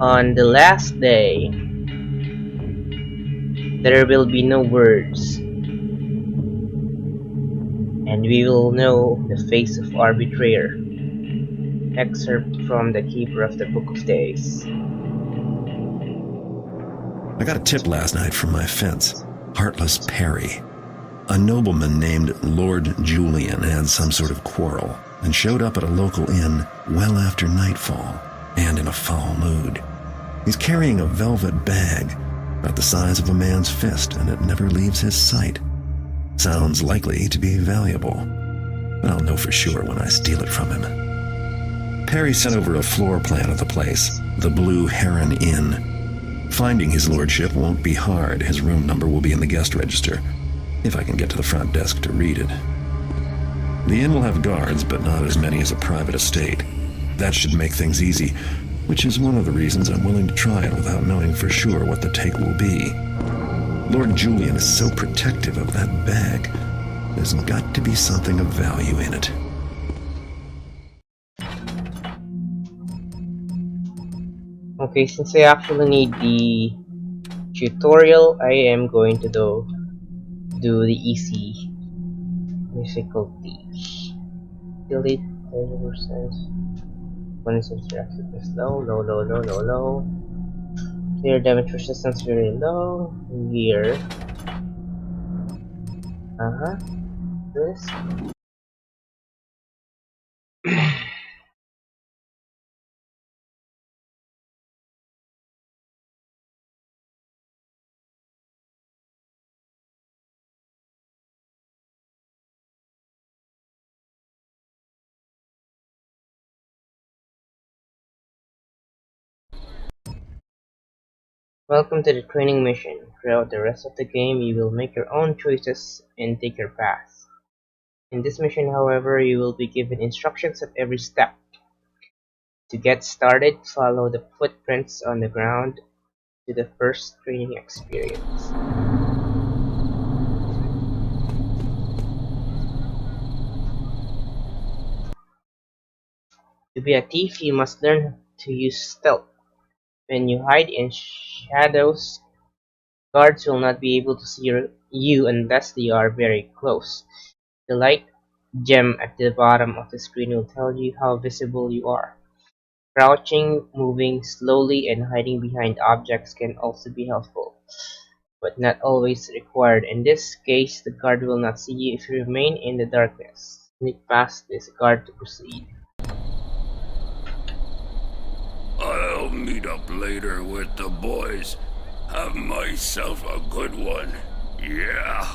On the last day, there will be no words, and we will know the face of our betrayer. Excerpt from the Keeper of the Book of Days. I got a tip last night from my fence. Heartless Perry. A nobleman named Lord Julian had some sort of quarrel and showed up at a local inn well after nightfall and in a foul mood. He's carrying a velvet bag about the size of a man's fist, and it never leaves his sight. Sounds likely to be valuable, but I'll know for sure when I steal it from him. Perry sent over a floor plan of the place, the Blue Heron Inn. Finding his lordship won't be hard. His room number will be in the guest register, if I can get to the front desk to read it. The inn will have guards, but not as many as a private estate. That should make things easy, which is one of the reasons I'm willing to try it without knowing for sure what the take will be. Lord Julian is so protective of that bag. There's got to be something of value in it. Okay, since I actually need the tutorial, I am going to do the easy difficulty. Delete 30%. When it's interactive is low. Clear damage resistance very low. Here. This. Welcome to the training mission. Throughout the rest of the game, you will make your own choices and take your path. In this mission, however, you will be given instructions at every step. To get started, follow the footprints on the ground to the first training experience. To be a thief, you must learn to use stealth. When you hide in shadows, guards will not be able to see you unless they are very close. The light gem at the bottom of the screen will tell you how visible you are. Crouching, moving slowly, and hiding behind objects can also be helpful, but not always required. In this case, the guard will not see you if you remain in the darkness. Sneak past this guard to proceed. I'll meet up later with the boys. Have myself a good one. Yeah.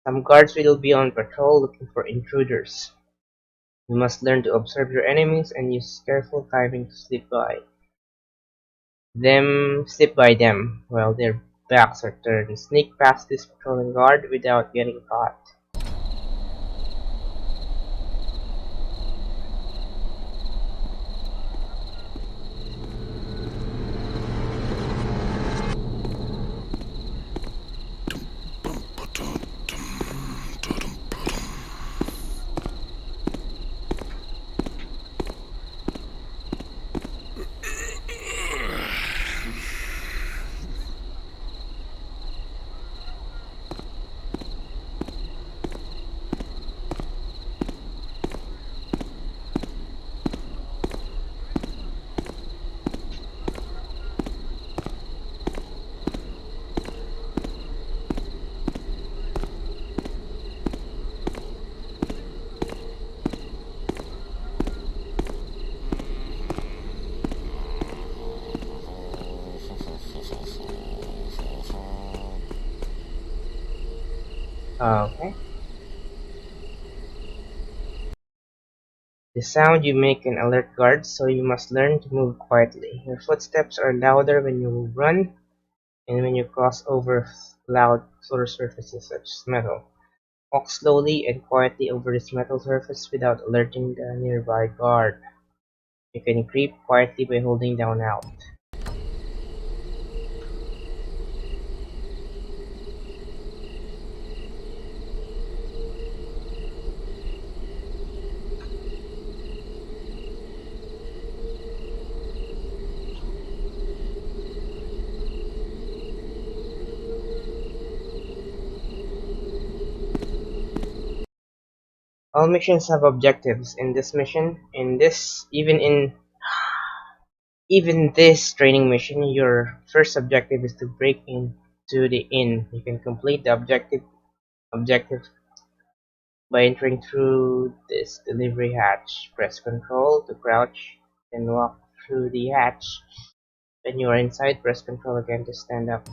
Some guards will be on patrol looking for intruders. You must learn to observe your enemies and use careful timing to slip by them while their backs are turned. Sneak past this patrolling guard without getting caught. Okay. The sound you make can alert guards, so you must learn to move quietly. Your footsteps are louder when you run and when you cross over loud floor surfaces such as metal. Walk slowly and quietly over this metal surface without alerting the nearby guard. You can creep quietly by holding down Alt. All missions have objectives. In this, even this training mission, your first objective is to break into the inn. You can complete the objective by entering through this delivery hatch. Press Control to crouch, then walk through the hatch. When you are inside, press Control again to stand up.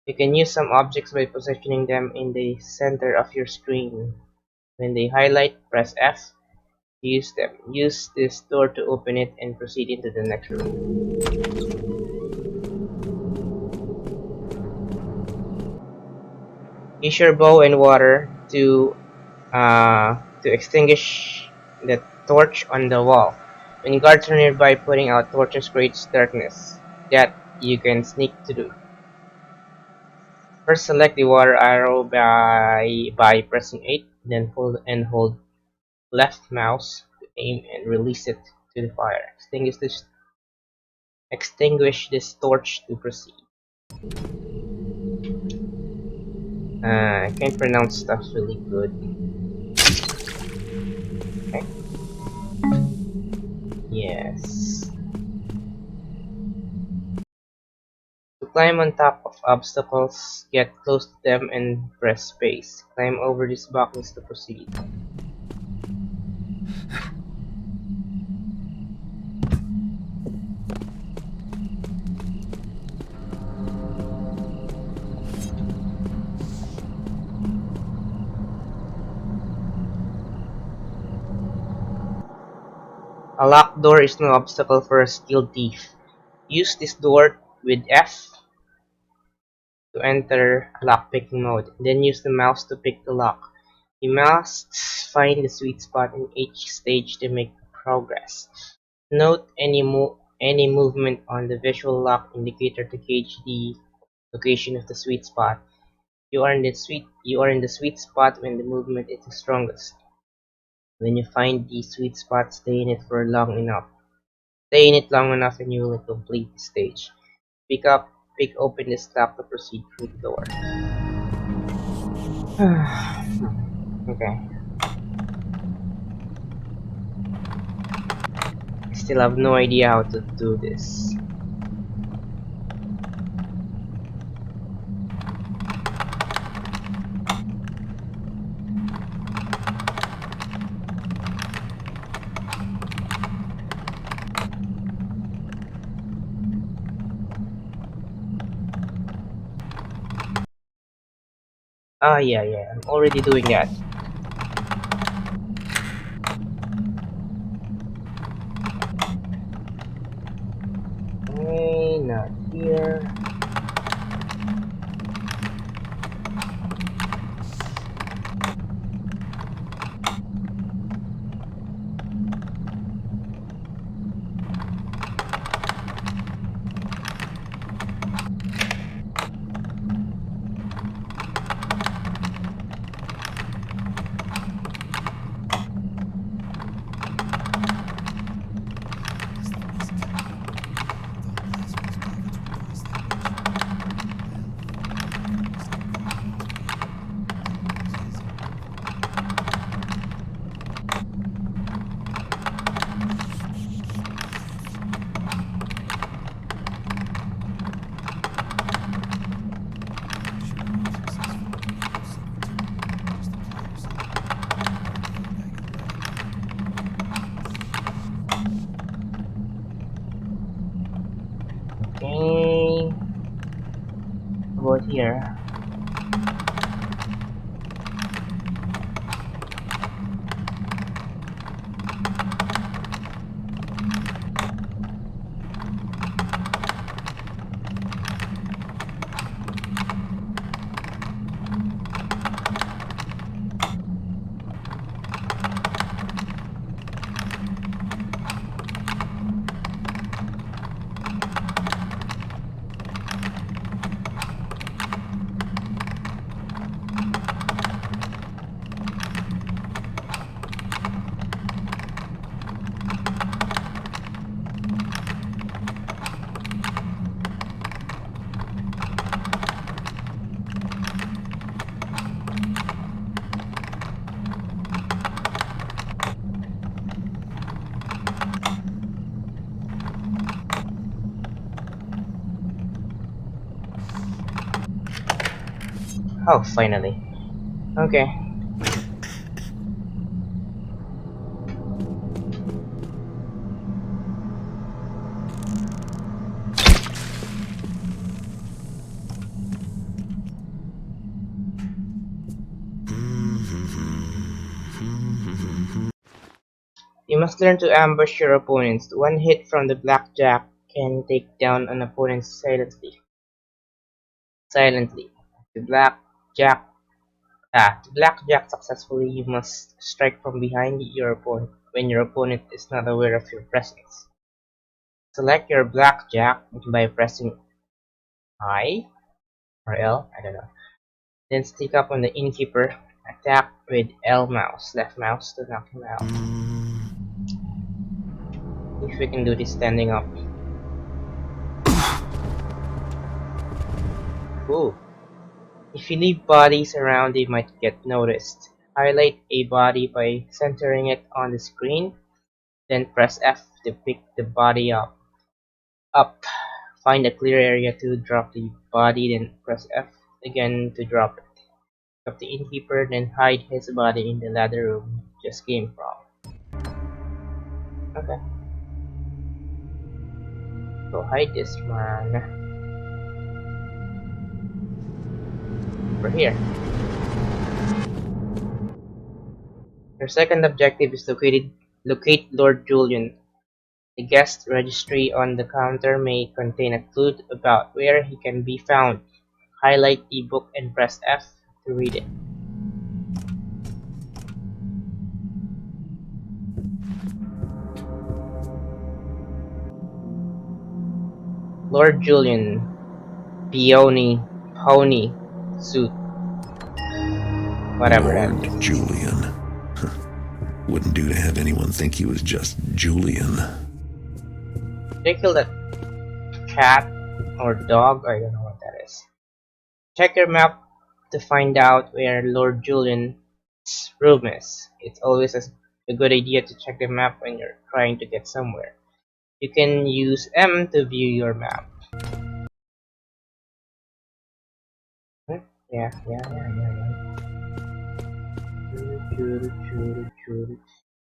You can use some objects by positioning them in the center of your screen. When they highlight, press F to use them. Use this door to open it and proceed into the next room. Use your bow and water to extinguish the torch on the wall. When guards are nearby, putting out torches creates darkness that you can sneak through. First, select the water arrow by pressing 8, then hold left mouse to aim and release it to the fire. Extinguish this torch to proceed. I can't pronounce stuff really good. Okay. Yes. To climb on top of obstacles, get close to them and press space. Climb over these boxes to proceed. A locked door is no obstacle for a skilled thief. Use this door with F to enter lockpicking mode, then use the mouse to pick the lock. You must find the sweet spot in each stage to make progress. Note any movement on the visual lock indicator to gauge the location of the sweet spot. You are in the sweet spot when the movement is the strongest. When you find the sweet spot, stay in it long enough and you will complete the stage. Pick open this lock to proceed through the door. Okay. I still have no idea how to do this. Ah, yeah, I'm already doing that. Okay, not here. Okay. About here. Oh, finally. Okay. You must learn to ambush your opponents. One hit from the blackjack can take down an opponent silently. The blackjack to blackjack successfully, you must strike from behind your opponent when your opponent is not aware of your presence. Select your blackjack by pressing I or L, I don't know. Then stick up on the innkeeper. Attack with L mouse, left mouse to knock him out. If we can do this standing up. Ooh. If you leave bodies around, they might get noticed. Highlight a body by centering it on the screen, then press F to pick the body up. Find a clear area to drop the body, then press F again to drop it. Pick up the innkeeper, then hide his body in the ladder room you just came from. Okay, so hide this man over here. Your second objective is locate Lord Julian. The guest registry on the counter may contain a clue about where he can be found. Highlight the book and press F to read it. Lord Julian, Pony, Suit, whatever that Lord is. Julian. Wouldn't do to have anyone think he was just Julian. Did I kill that cat or dog? I don't know what that is. Check your map to find out where Lord Julian's room is. It's always a good idea to check the map when you're trying to get somewhere. You can use M to view your map. Hmm? Yeah.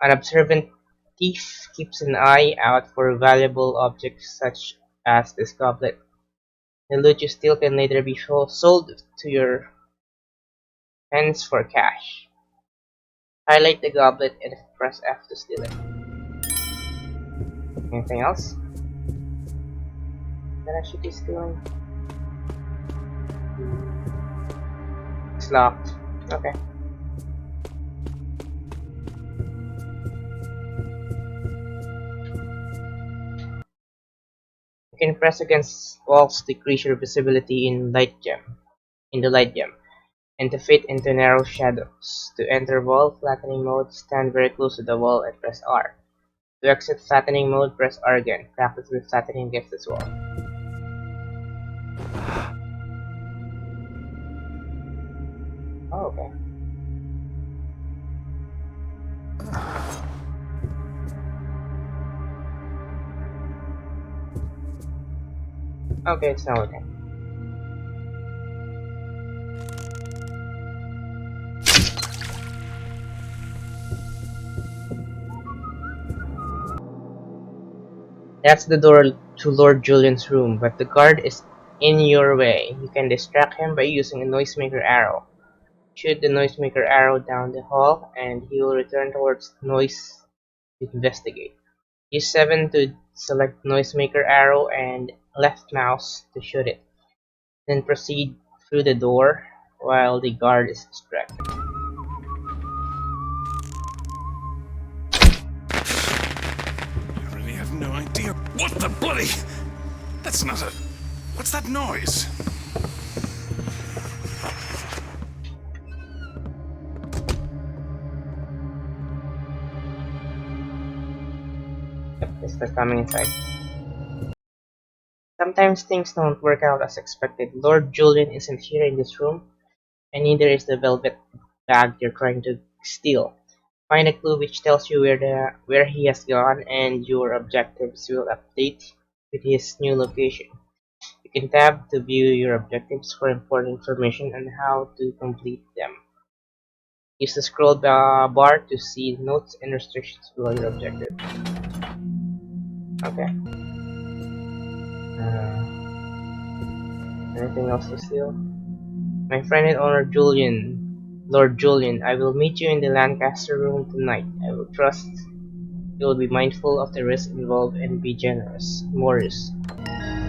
An observant thief keeps an eye out for valuable objects such as this goblet. The loot you steal can later be sold to your friends for cash. Highlight the goblet and press F to steal it. Anything else that I should be stealing? It's locked. Okay. You can press against walls to decrease your visibility in the light gem, and to fit into narrow shadows. To enter wall flattening mode, stand very close to the wall and press R. To exit flattening mode, press R again. Practice with flattening against this wall. Oh, okay. Okay, it's now okay. That's the door to Lord Julian's room, but the guard is in your way. You can distract him by using a noisemaker arrow. Shoot the noisemaker arrow down the hall, and he will return towards the noise to investigate. Use 7 to select noisemaker arrow and left mouse to shoot it. Then proceed through the door while the guard is distracted. I really have no idea. What the bloody? That's not a. What's that noise? Yep, it's coming inside. Sometimes things don't work out as expected. Lord Julian isn't here in this room, and neither is the velvet bag you're trying to steal. Find a clue which tells you where he has gone, and your objectives will update with his new location. You can tab to view your objectives for important information on how to complete them. Use the scroll bar to see notes and restrictions below your objective. Okay. Anything else to steal? My friend and owner Julian, Lord Julian, I will meet you in the Lancaster room tonight. I will trust you will be mindful of the risks involved and be generous. Morris,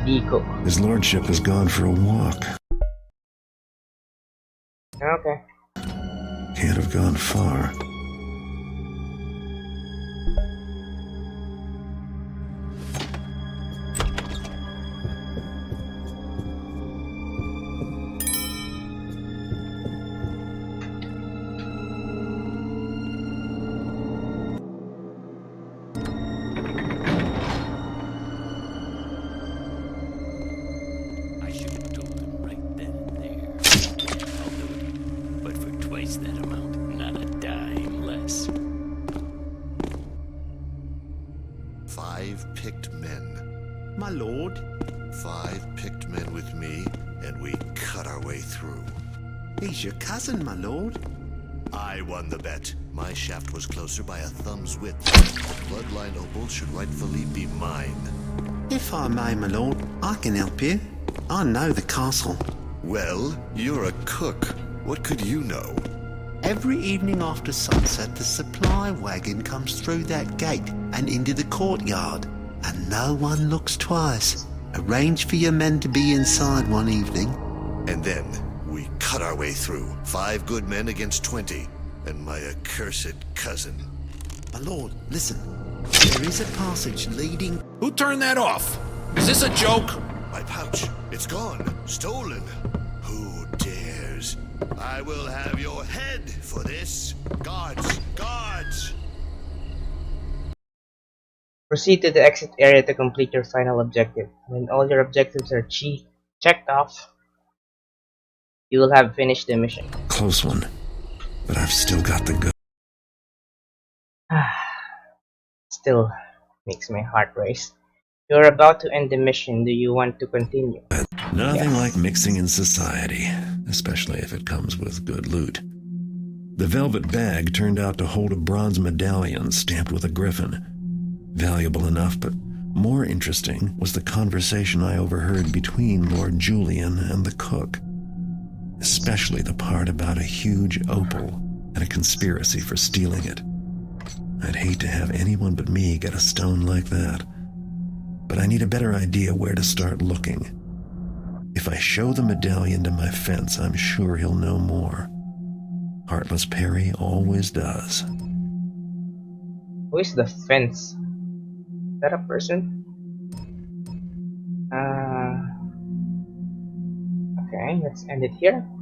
D. Cook. His lordship has gone for a walk. Okay. Can't have gone far. I should have told him right then and there. I'll do it, but for twice that amount, not a dime less. 5 picked men. My lord, 5 picked men with me, and we cut our way through. he's your cousin, my lord. I won the bet. My shaft was closer by a thumb's width. The bloodline opal should rightfully be mine. If I may, my lord, I can help you. I know the castle. Well, you're a cook. What could you know? Every evening after sunset, the supply wagon comes through that gate and into the courtyard, and no one looks twice. Arrange for your men to be inside one evening. And then we cut our way through. 5 good men against 20, and my accursed cousin. My lord, listen. There is a passage leading... Who turned that off? Is this a joke? My pouch, it's gone. Stolen. Who dares? I will have your head for this. Guards, guards! Proceed to the exit area to complete your final objective. When all your objectives are checked off, you will have finished the mission. Close one. But I've still got the go. Still makes my heart race. You're about to end the mission. Do you want to continue? Nothing Yes. like mixing in society, especially if it comes with good loot. The velvet bag turned out to hold a bronze medallion stamped with a griffin. Valuable enough, but more interesting was the conversation I overheard between Lord Julian and the cook. Especially the part about a huge opal and a conspiracy for stealing it. I'd hate to have anyone but me get a stone like that. But I need a better idea where to start looking. If I show the medallion to my fence, I'm sure he'll know more. Heartless Perry always does. Who is the fence? Is that a person? Okay, let's end it here.